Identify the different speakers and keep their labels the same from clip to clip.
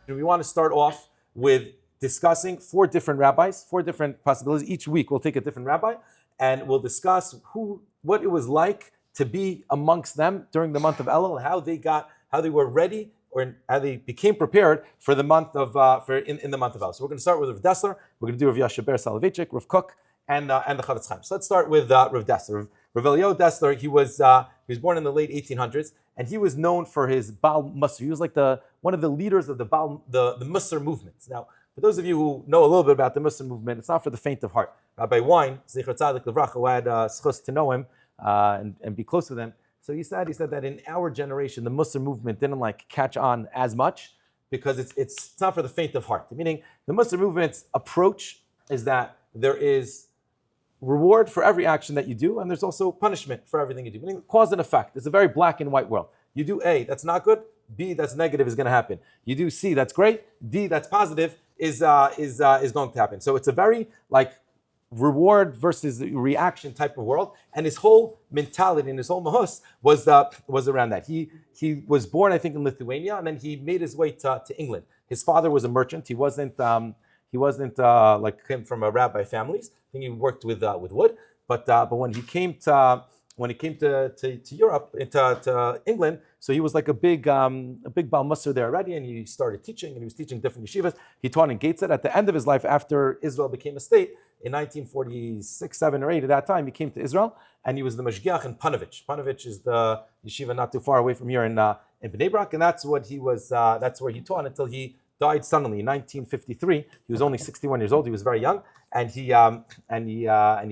Speaker 1: We want to start off with discussing four different rabbis, four different possibilities. Each week we'll take a different rabbi and we'll discuss what it was like to be amongst them during the month of Elul, how they were ready, or how they became prepared for the month of in the month of Elul. So we're going to start with Rav Dessler. We're going to do Rav Yashaber Soloveitchik, Rav Kook, and the Chavetz Chaim. So let's start with Rav Dessler. Rav Eliyahu Dessler, he was born in the late 1800s, and he was known for his Mussar. He was like one of the leaders of the Mussar movement. Now, for those of you who know a little bit about the Mussar movement, it's not for the faint of heart. Rabbi Wein, Zecher Tzadik Levracha, who had schus to know him and be close with him. So he said that in our generation, the Mussar movement didn't catch on as much because it's not for the faint of heart. Meaning, the Mussar movement's approach is that there is reward for every action that you do, and there's also punishment for everything you do. Meaning cause and effect. It's a very black and white world. You do A, that's not good. B, that's negative, is going to happen. You do C, that's great. D, that's positive, is going to happen. So it's a very reward versus reaction type of world, and his whole mentality and his whole mahus was around that. He was born, I think, in Lithuania, and then he made his way to England. His father was a merchant. He wasn't came from a rabbi families. I think he worked with wood, but when he came to Europe, to England, so he was like a big Baal Mussar there already, and he started teaching, and he was teaching different yeshivas. He taught in Gateshead. At the end of his life, after Israel became a state, in 1946, 7 or 8, at that time, he came to Israel, and he was the Mashgiach in Panovich. Panovich is the yeshiva not too far away from here in Bnei Brak, and that's what he was. That's where he taught until he died suddenly in 1953. He was only 61 years old. He was very young, and he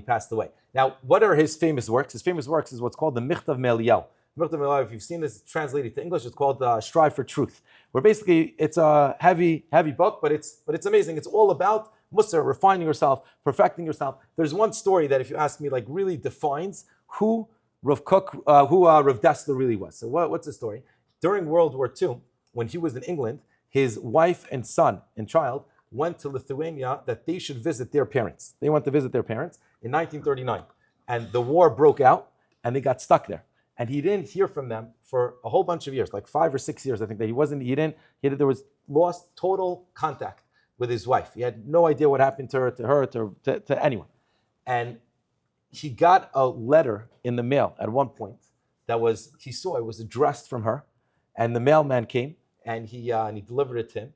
Speaker 1: passed away. Now, what are his famous works? His famous works is what's called the Michtav Me'Eliyahu. Michtav Me'Eliyahu, if you've seen this translated to English, it's called Strive for Truth. Where basically it's a heavy book, but it's amazing. It's all about Mussar, refining yourself, perfecting yourself. There's one story that, if you ask me, really defines who Rav Dessler really was. So what's the story? During World War II, when he was in England, his wife and son and child went to Lithuania that they should visit their parents. They went to visit their parents in 1939. And the war broke out, and they got stuck there. And he didn't hear from them for a whole bunch of years, 5 or 6 years, I think, that there was lost total contact with his wife. He had no idea what happened to her, to anyone. And he got a letter in the mail at one point he saw it was addressed from her, and the mailman came, and he delivered it to him,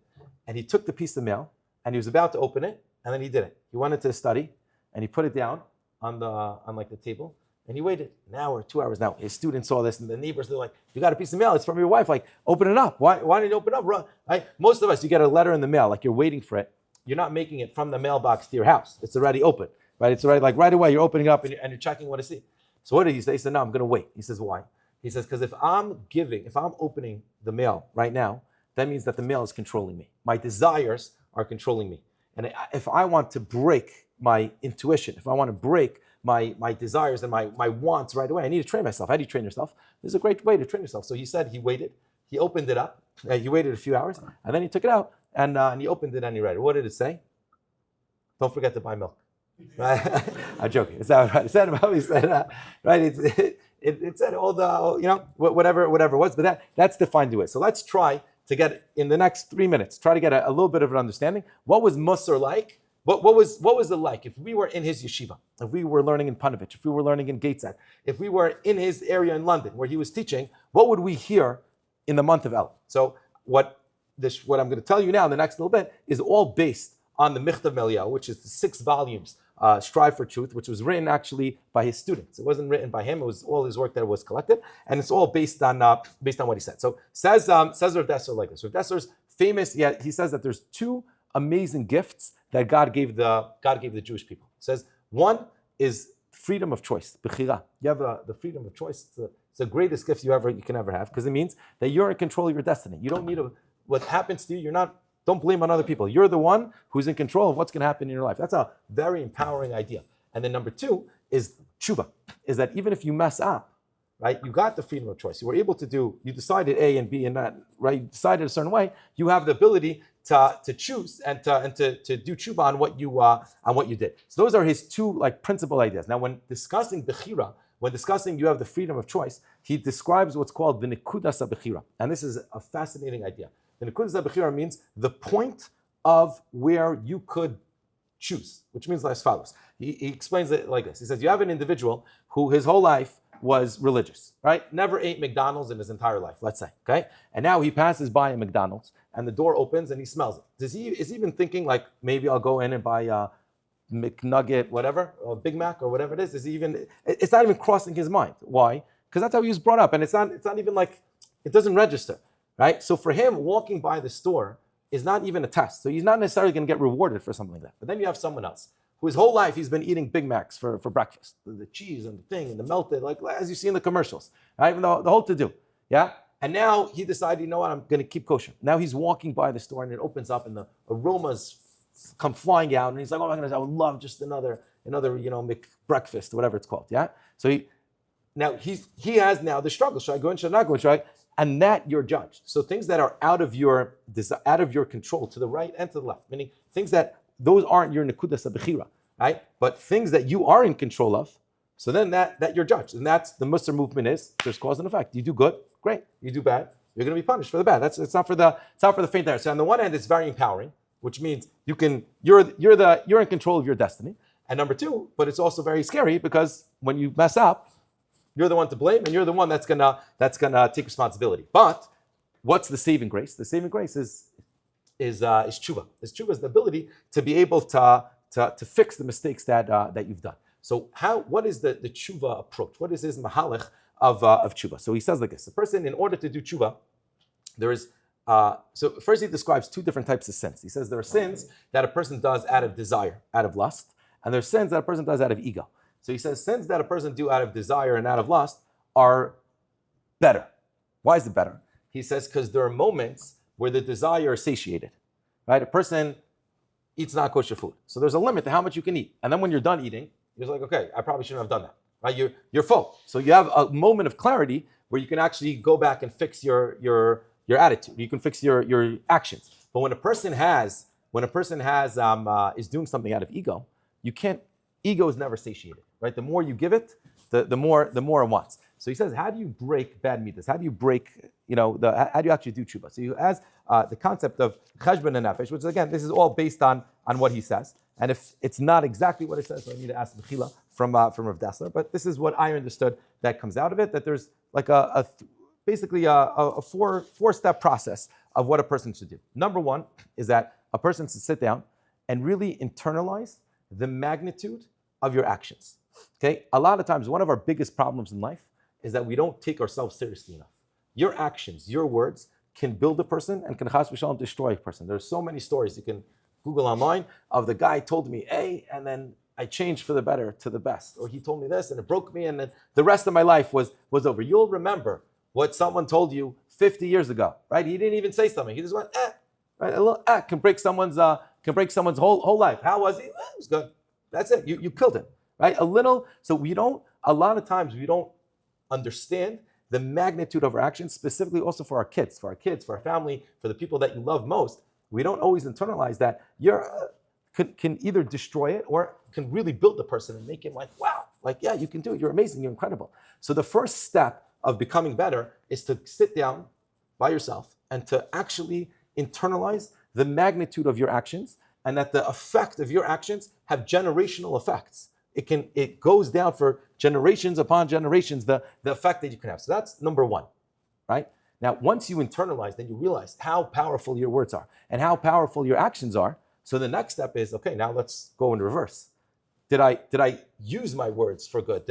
Speaker 1: and he took the piece of mail, and he was about to open it, and then he didn't. He went into his study, and he put it down on the table, and he waited an hour, 2 hours. Now his students saw this, and the neighbors, they're like, "You got a piece of mail? It's from your wife. Open it up. Why didn't you open it up?" Right? Most of us, you get a letter in the mail, you're waiting for it. You're not making it from the mailbox to your house. It's already open, right? It's already right away. You're opening up and you're checking what to see. So what did he say? He said, "No, I'm going to wait." He says, "Why?" He says, "Because if I'm opening the mail right now, that means that the mail is controlling me. My desires are controlling me. And if I want to break my intuition, if I want to break my desires and my wants right away, I need to train myself." How do you train yourself? This is a great way to train yourself. So he said he waited. He opened it up. He waited a few hours, and then he took it out, and he opened it and he read it. What did it say? Don't forget to buy milk. Right? I'm joking. It's not right. It said about. He said right. It said all the whatever it was, but that's defined to it. So let's try to get, in the next 3 minutes, try to get a little bit of an understanding. What was Mussar like? What was it like if we were in his yeshiva, if we were learning in Panovich, if we were learning in Gateshead, if we were in his area in London where he was teaching? What would we hear in the month of Elul? So what I'm going to tell you now in the next little bit is all based on the Michtav Me'Eliyahu, which is the 6 volumes, Strive for Truth, which was written actually by his students. It wasn't written by him. It was all his work that was collected, and it's all based on what he said. So says Rav Dessler like this. Rav Dessler's famous. Yeah, he says that there's 2 amazing gifts that God gave the Jewish people. He says one is freedom of choice, bechira. You have the freedom of choice. It's the greatest gift you can ever have, because it means that you're in control of your destiny. You don't need what happens to you. Don't blame on other people. You're the one who's in control of what's going to happen in your life. That's a very empowering idea. And then number 2 is teshuva, is that even if you mess up, right, you got the freedom of choice. You were able to you decided A and B and that, right? You decided a certain way. You have the ability to choose and to do teshuva on what you did. So those are his 2 principal ideas. Now, when discussing bechira, you have the freedom of choice, he describes what's called the nekudas bechira, and this is a fascinating idea. The nekudas bechira means the point of where you could choose, which means as follows. He explains it like this. He says, you have an individual who his whole life was religious, right? Never ate McDonald's in his entire life, let's say, okay? And now he passes by a McDonald's and the door opens and he smells it. Is he even thinking like, maybe I'll go in and buy a McNugget, whatever, or Big Mac or whatever it is? It's not even crossing his mind. Why? Because that's how he was brought up. And it's not even like, it doesn't register, right? So for him, walking by the store is not even a test. So he's not necessarily going to get rewarded for something like that. But then you have someone else who his whole life he's been eating Big Macs for breakfast. The cheese and the thing and the melted, like as you see in the commercials, right? The whole to-do, yeah? And now he decided, you know what, I'm going to keep kosher. Now he's walking by the store and it opens up and the aromas come flying out. And he's like, oh my goodness, I would love just another breakfast, whatever it's called, yeah? So he has now the struggle. Should I go in, should I not go in, should I? And that you're judged. So things that are out of your control, to the right and to the left, meaning things that those aren't your nekudas bechira, right? But things that you are in control of, so then that you're judged. And that's the Mussar movement is, there's cause and effect. You do good, great. You do bad, you're going to be punished for the bad. It's not for the faint-hearted. So on the one hand, it's very empowering, which means you're in control of your destiny. And number two, but it's also very scary because when you mess up, you're the one to blame, and you're the one that's gonna take responsibility. But what's the saving grace? The saving grace is teshuva. Teshuva is the ability to be able to fix the mistakes that you've done. So what is the teshuva approach? What is his mahalech of teshuva? So he says like this: the person, in order to do teshuva, there is. So first he describes two different types of sins. He says there are sins that a person does out of desire, out of lust, and there are sins that a person does out of ego. So he says sins that a person do out of desire and out of lust are better. Why is it better? He says because there are moments where the desire is satiated, right? A person eats not kosher food. So there's a limit to how much you can eat. And then when you're done eating, you're like, okay, I probably shouldn't have done that, right? You're full. So you have a moment of clarity where you can actually go back and fix your attitude. You can fix your actions. But when a person is doing something out of ego, ego is never satiated, right? The more you give it, the more it wants. So he says, how do you break bad middos? How do you break, how do you actually do tshuva? So he has the concept of cheshbon and nefesh, which again, this is all based on what he says. And if it's not exactly what it says, so I need to ask bechira from Rav Dessler. But this is what I understood that comes out of it, that there's like basically a four-step process of what a person should do. Number one is that a person should sit down and really internalize the magnitude of your actions. Okay? A lot of times, one of our biggest problems in life is that we don't take ourselves seriously enough. Your actions, your words can build a person and can chas v'shalom destroy a person. There's so many stories you can Google online of the guy told me A and then I changed for the better to the best. Or he told me this and it broke me and then the rest of my life was over. You'll remember what someone told you 50 years ago, right? He didn't even say something. He just went, right? A little can break someone's whole life. How was he? It was good. That's it. You killed him, right? A lot of times we don't understand the magnitude of our actions, specifically also for our kids, for our family, for the people that you love most. We don't always internalize that can either destroy it or can really build the person and make him like, wow, like, yeah, you can do it. You're amazing. You're incredible. So the first step of becoming better is to sit down by yourself and to actually internalize the magnitude of your actions and that the effect of your actions have generational effects. It goes down for generations upon generations, the effect that you can have. So that's number one, right? Now, once you internalize, then you realize how powerful your words are and how powerful your actions are. So the next step is, okay, now let's go in reverse. Did I use my words for good?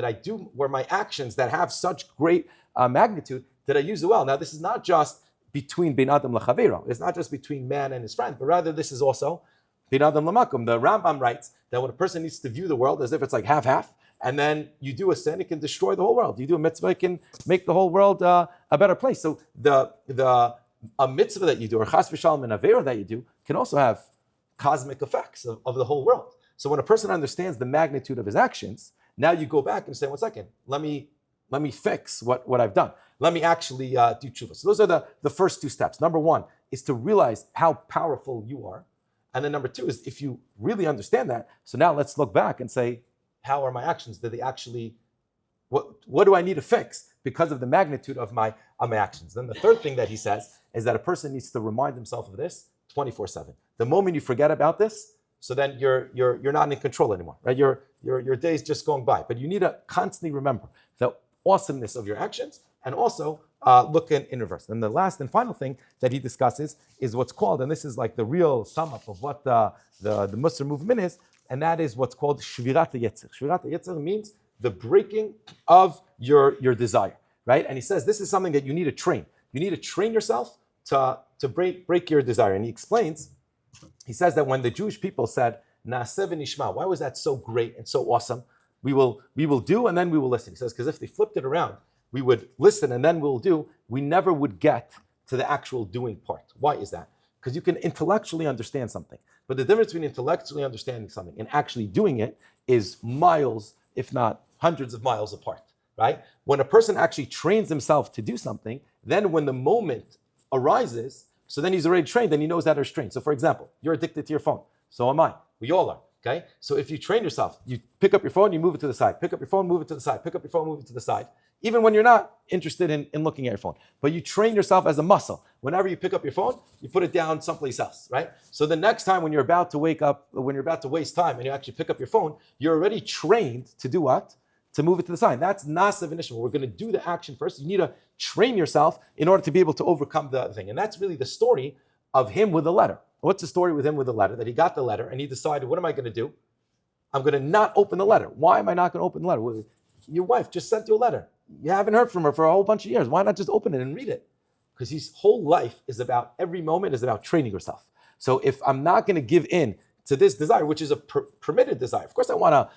Speaker 1: Were my actions that have such great magnitude, did I use it well? Now, this is not just between Ben Adam L'Chaveiro. It's not just between man and his friend, but rather this is also Ben Adam L'Makom. The Rambam writes that when a person needs to view the world as if it's like half-half, and then you do a sin, it can destroy the whole world. You do a mitzvah, it can make the whole world a better place. So a mitzvah that you do, or chas v'shalom and avera that you do, can also have cosmic effects of the whole world. So when a person understands the magnitude of his actions, now you go back and say, 1 second, let me fix what I've done. Let me actually do tshuva. So those are the first two steps. Number one is to realize how powerful you are. And then number two is if you really understand that, so now let's look back and say, how are my actions? Did they actually what do I need to fix because of the magnitude of my actions? Then the third thing that he says is that a person needs to remind himself of this 24/7. The moment you forget about this, so then you're not in control anymore, right? Your day's just going by. But you need to constantly remember the awesomeness of your actions and also look in reverse. And the last and final thing that he discusses is what's called, and this is like the real sum up of what the Mussar movement is, and that is what's called shvirat yetzer. Shvirat yetzer means the breaking of your desire, right? And he says this is something that you need to train. You need to train yourself to break your desire. And he explains, he says that when the Jewish people said, Na'aseh v'nishma, why was that so great and so awesome? We will do and then we will listen. He says, because if they flipped it around, we would listen and then we'll do, we never would get to the actual doing part. Why is that? Because you can intellectually understand something. But the difference between intellectually understanding something and actually doing it is miles, if not hundreds of miles apart, right? When a person actually trains himself to do something, then when the moment arises, so then he's already trained and he knows that it's trained. So for example, you're addicted to your phone. So am I. We all are, okay? So if you train yourself, you pick up your phone, you move it to the side. Pick up your phone, move it to the side. Pick up your phone, move it to the side. Even when you're not interested in looking at your phone. But you train yourself as a muscle. Whenever you pick up your phone, you put it down someplace else, right? So the next time when you're about to wake up, when you're about to waste time and you actually pick up your phone, you're already trained to do what? To move it to the side. That's na'aseh v'nishma. We're going to do the action first. You need to train yourself in order to be able to overcome the thing. And that's really the story of him with the letter. What's the story with him with the letter? That he got the letter and he decided, what am I going to do? I'm going to not open the letter. Why am I not going to open the letter? Well, your wife just sent you a letter. You haven't heard from her for a whole bunch of years. Why not just open it and read it? Because his whole life is about, every moment is about training yourself. So if I'm not going to give in to this desire, which is a permitted desire, of course I want to,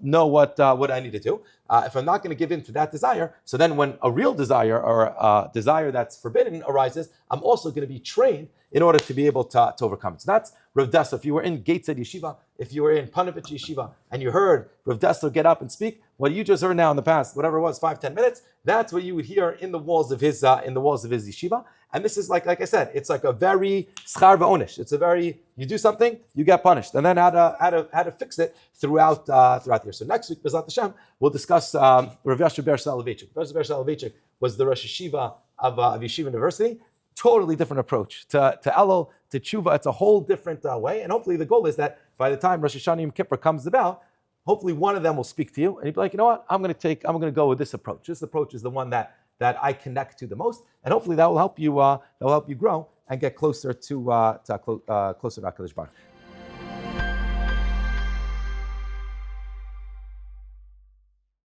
Speaker 1: know what I need to do. If I'm not going to give in to that desire, so then when a real desire or a desire that's forbidden arises, I'm also going to be trained in order to be able to overcome it. So that's Rav Dessler. If you were in Gateshead Yeshiva, if you were in Panovich Yeshiva, and you heard Rav Dessler get up and speak, what you just heard now in the past, whatever it was, 5-10 minutes, that's what you would hear in the walls of his yeshiva. And this is like I said, it's like a very schar v'onish. It's a very, you do something, you get punished, and then how to fix it throughout the year. So next week, B'ezrat Hashem, we'll discuss Rav Yasher Ber Soloveitchik. Rav Yasher Soloveitchik was the Rosh Yeshiva of Yeshiva University. Totally different approach to Elul, to teshuva. It's a whole different way. And hopefully the goal is that by the time Rosh Hashanah Yom Kippur comes about, hopefully one of them will speak to you and you'll be like, you know what, I'm going to go with this approach. This approach is the one that I connect to the most. And hopefully that will help you grow and get closer to HaKadosh Baruch Hu.